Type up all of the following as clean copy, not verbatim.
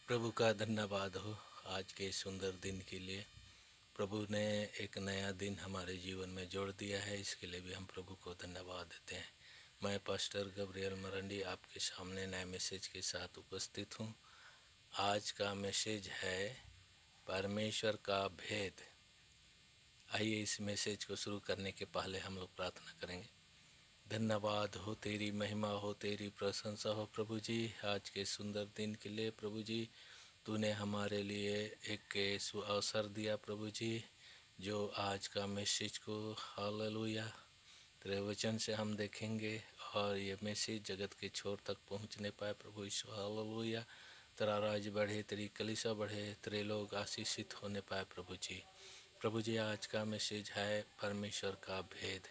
प्रभु का धन्यवाद हो आज के सुंदर दिन के लिए। प्रभु ने एक नया दिन हमारे जीवन में जोड़ दिया है, इसके लिए भी हम प्रभु को धन्यवाद देते हैं। मैं पास्टर गब्रियल मरंडी आपके सामने नए मैसेज के साथ उपस्थित हूँ। आज का मैसेज है परमेश्वर का भेद। आइए इस मैसेज को शुरू करने के पहले हम लोग प्रार्थना करेंगे। धन्यवाद हो, तेरी महिमा हो, तेरी प्रशंसा हो प्रभु जी, आज के सुंदर दिन के लिए। प्रभु जी, तूने हमारे लिए एक अवसर दिया प्रभु जी, जो आज का मैसेज को हालेलुया तेरे वचन से हम देखेंगे और ये मैसेज जगत के छोर तक पहुंचने पाए प्रभु यीशु। हालेलुया, तेरा राज बढ़े, तेरी कलीसिया बढ़े, तेरे लोग आशीषित होने पाए प्रभु जी। प्रभु जी, आज का मैसेज है परमेश्वर का भेद।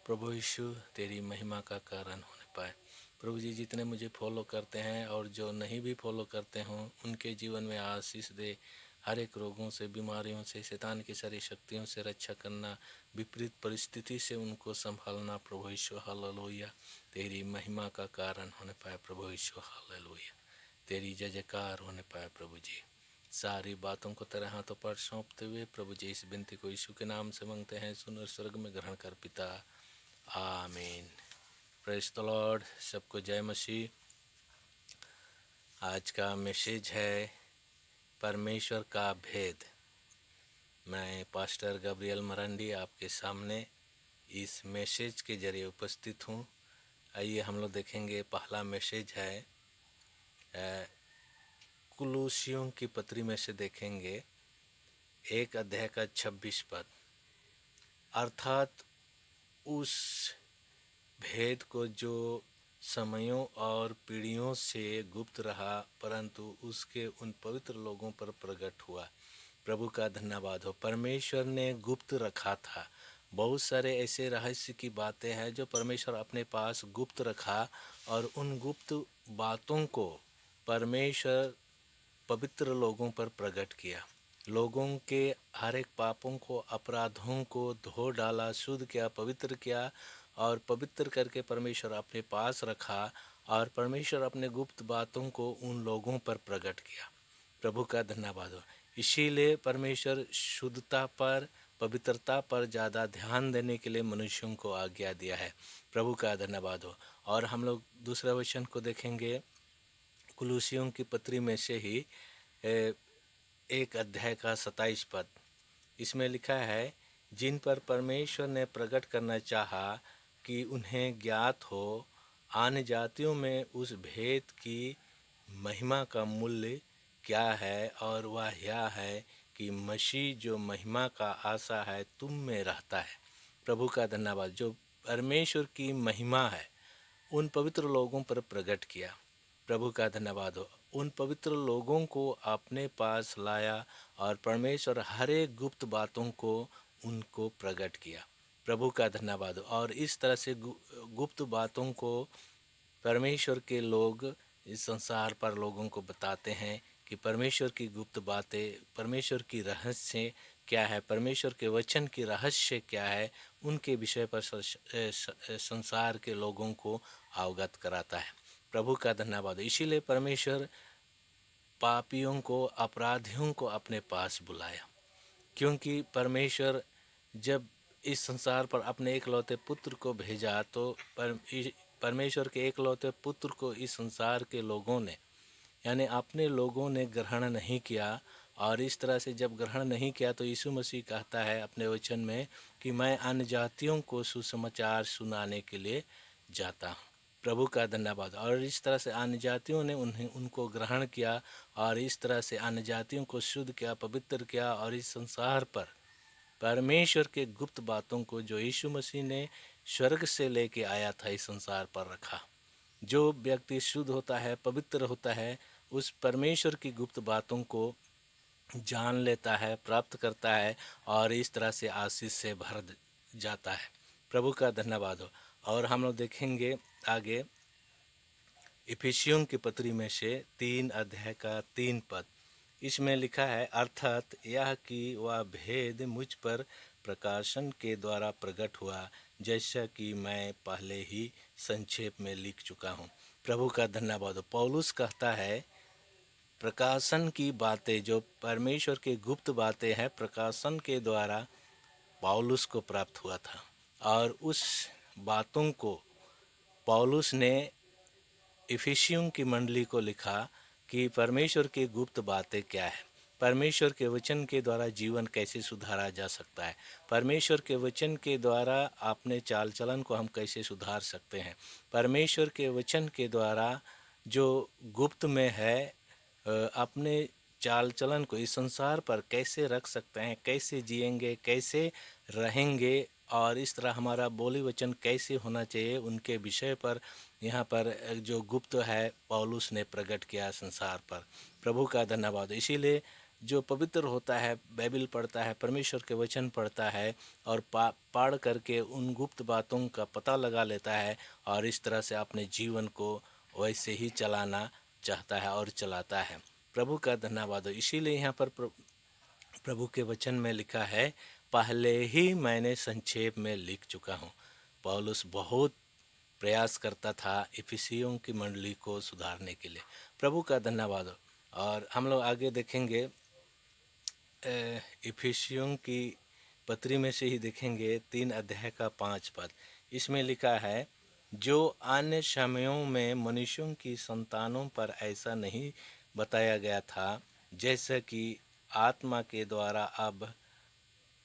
प्रभु यीशु, तेरी महिमा का कारण होने पाए प्रभु जी। जितने मुझे फॉलो करते हैं और जो नहीं भी फॉलो करते हों, उनके जीवन में आशीष दे। हर एक रोगों से, बीमारियों से, शैतान की सारी शक्तियों से रक्षा करना, विपरीत परिस्थिति से उनको संभालना प्रभु यीशु। हालेलुया, तेरी महिमा का कारण होने पाए प्रभु यीशु। हालेलुया, तेरी जय जयकार होने पाए प्रभु जी। सारी बातों को तेरे हाथों पर सौंपते हुए प्रभु जी इस विनती को यीशु के नाम से मांगते हैं, सुन और स्वर्ग में ग्रहण कर पिता, आमीन। प्रेज द लॉर्ड, सबको जय मसीह। आज का मैसेज है परमेश्वर का भेद। मैं पास्टर गब्रियल मरंडी आपके सामने इस मैसेज के जरिए उपस्थित हूँ। आइए हम लोग देखेंगे, पहला मैसेज है कुलूसियों की पत्री में से देखेंगे 1 अध्याय का 26 पद। अर्थात उस भेद को जो समयों और पीढ़ियों से गुप्त रहा, परंतु उसके उन पवित्र लोगों पर प्रकट हुआ। प्रभु का धन्यवाद हो। परमेश्वर ने गुप्त रखा था। बहुत सारे ऐसे रहस्य की बातें हैं जो परमेश्वर अपने पास गुप्त रखा, और उन गुप्त बातों को परमेश्वर पवित्र लोगों पर प्रकट किया। लोगों के हर एक पापों को, अपराधों को धो डाला, शुद्ध किया, पवित्र किया, और पवित्र करके परमेश्वर अपने पास रखा, और परमेश्वर अपने गुप्त बातों को उन लोगों पर प्रकट किया। प्रभु का धन्यवाद हो। इसीलिए परमेश्वर शुद्धता पर, पवित्रता पर ज़्यादा ध्यान देने के लिए मनुष्यों को आज्ञा दिया है। प्रभु का धन्यवाद हो। और हम लोग दूसरे वचन को देखेंगे, कुलूसियों की पत्री में से ही 1 अध्याय का 27 पद। इसमें लिखा है, जिन पर परमेश्वर ने प्रकट करना चाहा कि उन्हें ज्ञात हो अन्य जातियों में उस भेद की महिमा का मूल्य क्या है, और वह यह है कि मसीह जो महिमा का आशा है तुम में रहता है। प्रभु का धन्यवाद। जो परमेश्वर की महिमा है उन पवित्र लोगों पर प्रकट किया। प्रभु का धन्यवाद हो। उन पवित्र लोगों को अपने पास लाया, और परमेश्वर हर एक गुप्त बातों को उनको प्रकट किया। प्रभु का धन्यवाद हो। और इस तरह से गुप्त बातों को परमेश्वर के लोग इस संसार पर लोगों को बताते हैं कि परमेश्वर की गुप्त बातें, परमेश्वर की रहस्य क्या है, परमेश्वर के वचन की रहस्य क्या है, उनके विषय पर संसार के लोगों को अवगत कराता है। प्रभु का धन्यवाद। इसीलिए परमेश्वर पापियों को, अपराधियों को अपने पास बुलाया, क्योंकि परमेश्वर जब इस संसार पर अपने एकलौते पुत्र को भेजा, तो परमेश्वर के एकलौते पुत्र को इस संसार के लोगों ने, यानी अपने लोगों ने ग्रहण नहीं किया। और इस तरह से जब ग्रहण नहीं किया, तो यीशु मसीह कहता है अपने वचन में कि मैं अन्य जातियों को सुसमाचार सुनाने के लिए जाता हूँ। प्रभु का धन्यवाद। और इस तरह से अन्य जातियों ने उनको ग्रहण किया, और इस तरह से अन्य जातियों को शुद्ध किया, पवित्र किया, और इस संसार पर परमेश्वर के गुप्त बातों को जो यीशु मसीह ने स्वर्ग से लेके आया था इस संसार पर रखा। जो व्यक्ति शुद्ध होता है, पवित्र होता है, उस परमेश्वर की गुप्त बातों को जान लेता है, प्राप्त करता है, और इस तरह से आशीष से भर जाता है। प्रभु का धन्यवाद हो। और हम लोग देखेंगे आगे इफिसियों की पत्री में से 3 अध्याय का 3 पद। इसमें लिखा है, अर्थात यह कि वह भेद मुझ पर प्रकाशन के द्वारा प्रकट हुआ, जैसा कि मैं पहले ही संक्षेप में लिख चुका हूँ। प्रभु का धन्यवाद हो। पौलुस कहता है प्रकाशन की बातें, जो परमेश्वर की गुप्त बातें हैं, प्रकाशन के द्वारा पौलुस को प्राप्त हुआ था। और उस बातों को पौलुस ने इफिसियों की मंडली को लिखा कि परमेश्वर की गुप्त बातें क्या है, परमेश्वर के वचन के द्वारा जीवन कैसे सुधारा जा सकता है, परमेश्वर के वचन के द्वारा अपने चाल चलन को हम कैसे सुधार सकते हैं, परमेश्वर के वचन के द्वारा जो गुप्त में है अपने चाल चलन को इस संसार पर कैसे रख सकते हैं, कैसे जिएंगे, कैसे रहेंगे, और इस तरह हमारा बोली वचन कैसे होना चाहिए, उनके विषय पर यहाँ पर जो गुप्त है पौलुस ने प्रकट किया संसार पर। प्रभु का धन्यवाद। इसीलिए जो पवित्र होता है, बाइबल पढ़ता है, परमेश्वर के वचन पढ़ता है और पढ़ करके उन गुप्त बातों का पता लगा लेता है और इस तरह से अपने जीवन को वैसे ही चलाना चाहता है और चलाता है। प्रभु का धन्यवाद। इसीलिए यहाँ पर प्रभु के वचन में लिखा है, पहले ही मैंने संक्षेप में लिख चुका हूँ। पौलुस बहुत प्रयास करता था इफिसियों की मंडली को सुधारने के लिए। प्रभु का धन्यवाद। और हम लोग आगे देखेंगे इफिसियों की पत्री में से ही देखेंगे 3 अध्याय का 5 पद। इसमें लिखा है, जो अन्य समयों में मनुष्यों की संतानों पर ऐसा नहीं बताया गया था, जैसा कि आत्मा के द्वारा अब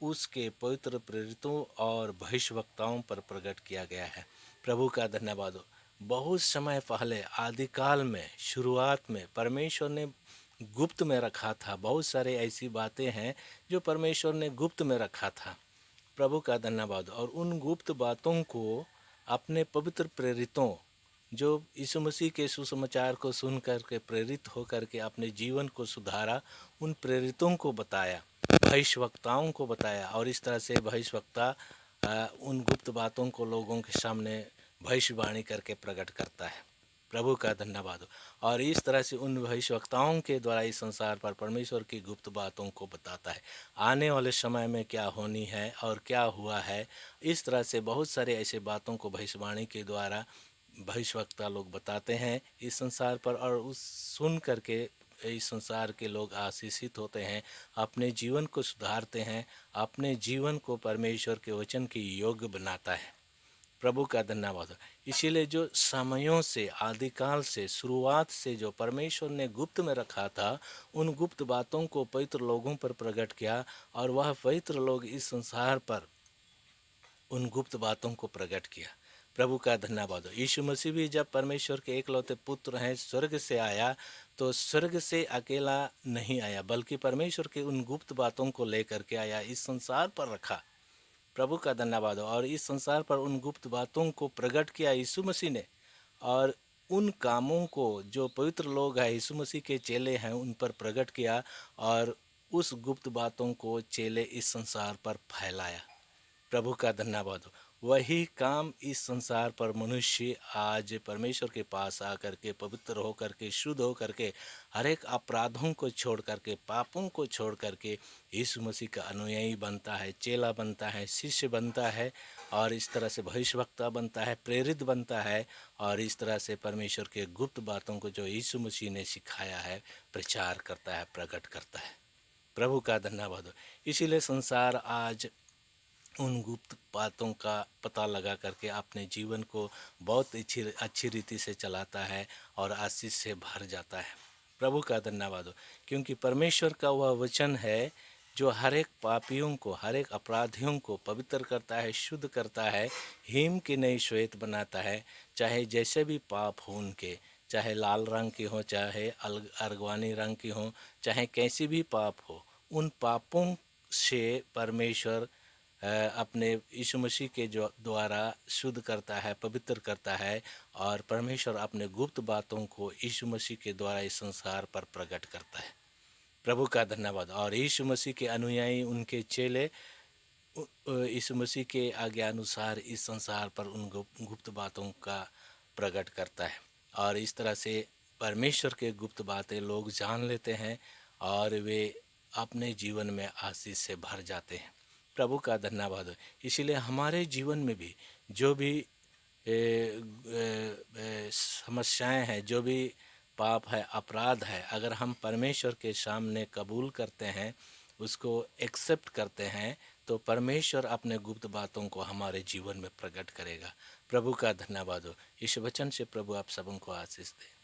उसके पवित्र प्रेरितों और भविष्यवक्ताओं पर प्रकट किया गया है। प्रभु का धन्यवाद हो। बहुत समय पहले आदिकाल में, शुरुआत में परमेश्वर ने गुप्त में रखा था। बहुत सारे ऐसी बातें हैं जो परमेश्वर ने गुप्त में रखा था। प्रभु का धन्यवाद। और उन गुप्त बातों को अपने पवित्र प्रेरितों, जो यीशु मसीह के सुसमाचार को सुन करके प्रेरित होकर के अपने जीवन को सुधारा, उन प्रेरितों को बताया, भविष्यवक्ताओं को बताया, और इस तरह से भविष्यवक्ता उन गुप्त बातों को लोगों के सामने भविष्यवाणी करके प्रकट करता है। प्रभु का धन्यवाद हो। और इस तरह से उन भविष्यवक्ताओं के द्वारा इस संसार पर परमेश्वर की गुप्त बातों को बताता है, आने वाले समय में क्या होनी है और क्या हुआ है। इस तरह से बहुत सारे ऐसे बातों को भविष्यवाणी के द्वारा भविष्यवक्ता लोग बताते हैं इस संसार पर, और उस सुन करके इस संसार के लोग आशीषित होते हैं, अपने जीवन को सुधारते हैं, अपने जीवन को परमेश्वर के वचन के योग्य बनाता है। प्रभु का धन्यवाद। इसीलिए जो समयों से, आदिकाल से, शुरुआत से जो परमेश्वर ने गुप्त में रखा था, उन गुप्त बातों को पवित्र लोगों पर प्रकट किया, और वह पवित्र लोग इस संसार पर उन गुप्त बातों को प्रकट किया। प्रभु का धन्यवाद हो। यीशु मसीह भी जब परमेश्वर के एकलौते पुत्र हैं, स्वर्ग से आया, तो स्वर्ग से अकेला नहीं आया, बल्कि परमेश्वर के उन गुप्त बातों को लेकर के आया, इस संसार पर रखा। प्रभु का धन्यवाद हो। और इस संसार पर उन गुप्त बातों को प्रकट किया यीशु मसीह ने, और उन कामों को जो पवित्र लोग हैं, यीशु मसीह के चेले हैं, उन पर प्रकट किया, और उस गुप्त बातों को चेले इस संसार पर फैलाया। प्रभु का धन्यवाद हो। वही काम इस संसार पर मनुष्य आज परमेश्वर के पास आकर के, पवित्र होकर के, शुद्ध होकर के, हर एक अपराधों को छोड़ करके, पापों को छोड़ करके यीशु मसीह का अनुयायी बनता है, चेला बनता है, शिष्य बनता है, और इस तरह से भविष्यवक्ता बनता है, प्रेरित बनता है, और इस तरह से परमेश्वर के गुप्त बातों को जो यीशु मसीह ने सिखाया है प्रचार करता है, प्रकट करता है। प्रभु का धन्यवाद हो। इसीलिए संसार आज उन गुप्त बातों का पता लगा करके अपने जीवन को बहुत अच्छी रीति से चलाता है और आशीष से भर जाता है। प्रभु का धन्यवाद हो। क्योंकि परमेश्वर का वह वचन है जो हर एक पापियों को, हर एक अपराधियों को पवित्र करता है, शुद्ध करता है, हिम की नई श्वेत बनाता है। चाहे जैसे भी पाप हो उनके, चाहे लाल रंग की हो, चाहे अर्गवानी रंग की हो, चाहे कैसी भी पाप हो, उन पापों से परमेश्वर अपने यीशु मसीह के जो द्वारा शुद्ध करता है, पवित्र करता है, और परमेश्वर अपने गुप्त बातों को यीशु मसीह के द्वारा इस संसार पर प्रकट करता है। प्रभु का धन्यवाद। और यीशु मसीह के अनुयायी, उनके चेले यीशु मसीह के आज्ञानुसार इस संसार पर उन गुप्त बातों का प्रकट करता है, और इस तरह से परमेश्वर के गुप्त बातें लोग जान लेते हैं और वे अपने जीवन में आशीष से भर जाते हैं। प्रभु का धन्यवाद हो। इसीलिए हमारे जीवन में भी जो भी समस्याएं हैं, जो भी पाप है, अपराध है, अगर हम परमेश्वर के सामने कबूल करते हैं, उसको एक्सेप्ट करते हैं, तो परमेश्वर अपने गुप्त बातों को हमारे जीवन में प्रकट करेगा। प्रभु का धन्यवाद हो। इस वचन से प्रभु आप सबों को आशीष दे।